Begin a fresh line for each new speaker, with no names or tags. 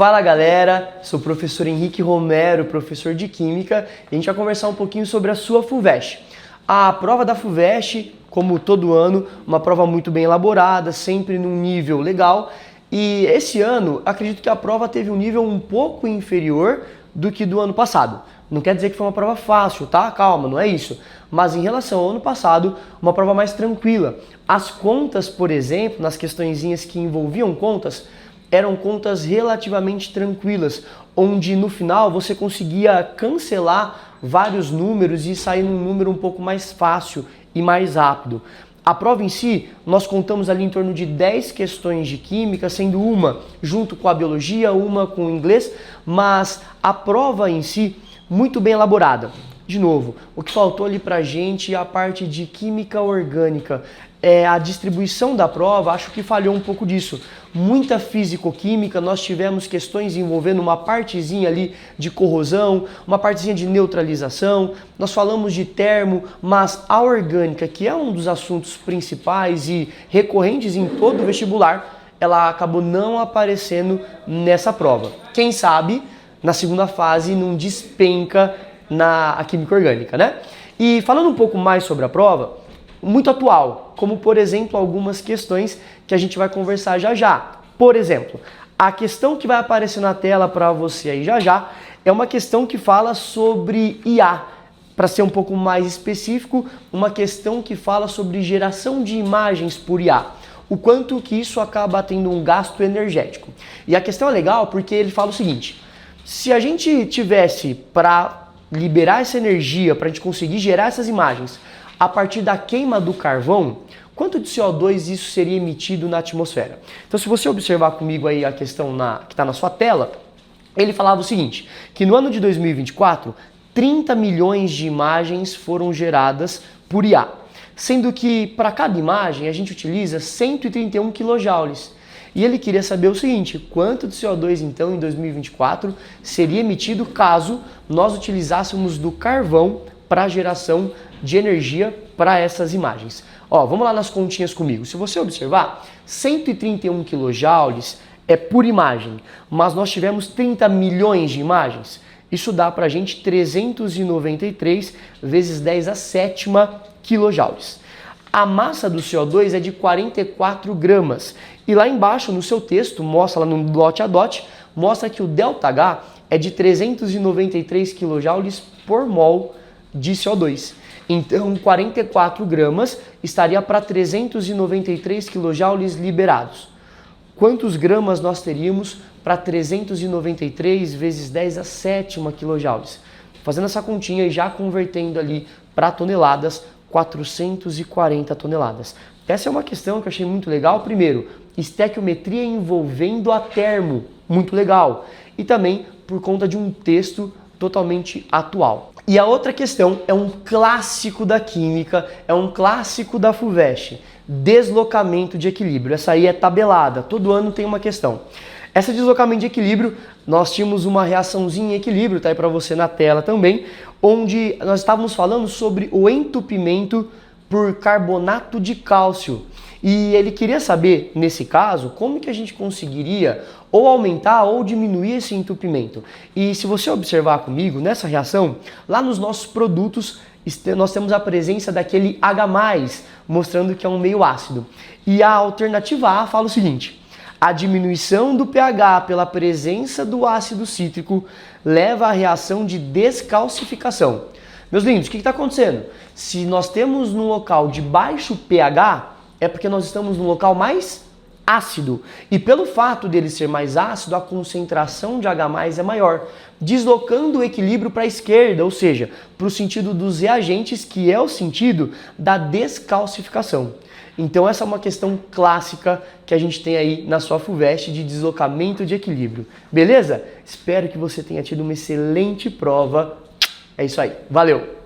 Fala galera, sou o professor Henrique Romero, professor de Química, e a gente vai conversar um pouquinho sobre a sua FUVEST. A prova da FUVEST, como todo ano, uma prova muito bem elaborada, sempre num nível legal, e esse ano acredito que a prova teve um nível um pouco inferior do que do ano passado. Não quer dizer que foi uma prova fácil, tá? Calma, não é isso. Mas em relação ao ano passado, uma prova mais tranquila. As contas, por exemplo, nas questõezinhas que envolviam contas, eram contas relativamente tranquilas, onde no final você conseguia cancelar vários números e sair num número um pouco mais fácil e mais rápido. A prova em si, nós contamos ali em torno de 10 questões de química, sendo uma junto com a biologia, uma com o inglês, mas a prova em si, muito bem elaborada. De novo, o que faltou ali pra gente é a parte de química orgânica. A distribuição da prova, acho que falhou um pouco disso. Muita físico-química, nós tivemos questões envolvendo uma partezinha ali de corrosão, uma partezinha de neutralização, nós falamos de termo, mas a orgânica, que é um dos assuntos principais e recorrentes em todo o vestibular, ela acabou não aparecendo nessa prova. Quem sabe, na segunda fase, não despenca na química orgânica, né? E falando um pouco mais sobre a prova, muito atual, como por exemplo algumas questões que a gente vai conversar já já. Por exemplo, a questão que vai aparecer na tela para você aí já já é uma questão que fala sobre IA. Para ser um pouco mais específico, uma questão que fala sobre geração de imagens por IA. O quanto que isso acaba tendo um gasto energético. E a questão é legal porque ele fala o seguinte: se a gente tivesse para liberar essa energia, para a gente conseguir gerar essas imagens a partir da queima do carvão, quanto de CO2 isso seria emitido na atmosfera? Então, se você observar comigo aí a questão que está na sua tela, ele falava o seguinte, que no ano de 2024, 30 milhões de imagens foram geradas por IA, sendo que para cada imagem a gente utiliza 131 kJ. E ele queria saber o seguinte, quanto de CO2 então em 2024 seria emitido caso nós utilizássemos do carvão para a geração de energia para essas imagens. Ó, vamos lá nas continhas comigo. Se você observar, 131 kJ é por imagem, mas nós tivemos 30 milhões de imagens. Isso dá para a gente 393 vezes 10 a sétima kJ. A massa do CO2 é de 44 gramas. E lá embaixo no seu texto, mostra lá no dot a dot, mostra que o ΔH é de 393 kJ por mol de CO2. Então 44 gramas estaria para 393 kJ liberados. Quantos gramas nós teríamos para 393 vezes 10 a sétima kJ? Fazendo essa continha e já convertendo ali para toneladas, 440 toneladas. Essa é uma questão que eu achei muito legal. Primeiro, estequiometria envolvendo a termo, muito legal. E também por conta de um texto totalmente atual. E a outra questão é um clássico da química, é um clássico da FUVEST, deslocamento de equilíbrio. Essa aí é tabelada, todo ano tem uma questão. Esse deslocamento de equilíbrio, nós tínhamos uma reaçãozinha em equilíbrio, tá aí para você na tela também, onde nós estávamos falando sobre o entupimento por carbonato de cálcio. E ele queria saber, nesse caso, como que a gente conseguiria ou aumentar ou diminuir esse entupimento. E se você observar comigo, nessa reação, lá nos nossos produtos, nós temos a presença daquele H+, mostrando que é um meio ácido. E a alternativa A fala o seguinte: a diminuição do pH pela presença do ácido cítrico leva à reação de descalcificação. Meus lindos, o que está acontecendo? Se nós temos num local de baixo pH, é porque nós estamos num local mais ácido. E pelo fato dele ser mais ácido, a concentração de H+ é maior, deslocando o equilíbrio para a esquerda, ou seja, para o sentido dos reagentes, que é o sentido da descalcificação. Então essa é uma questão clássica que a gente tem aí na sua FUVEST de deslocamento de equilíbrio. Beleza? Espero que você tenha tido uma excelente prova. É isso aí. Valeu!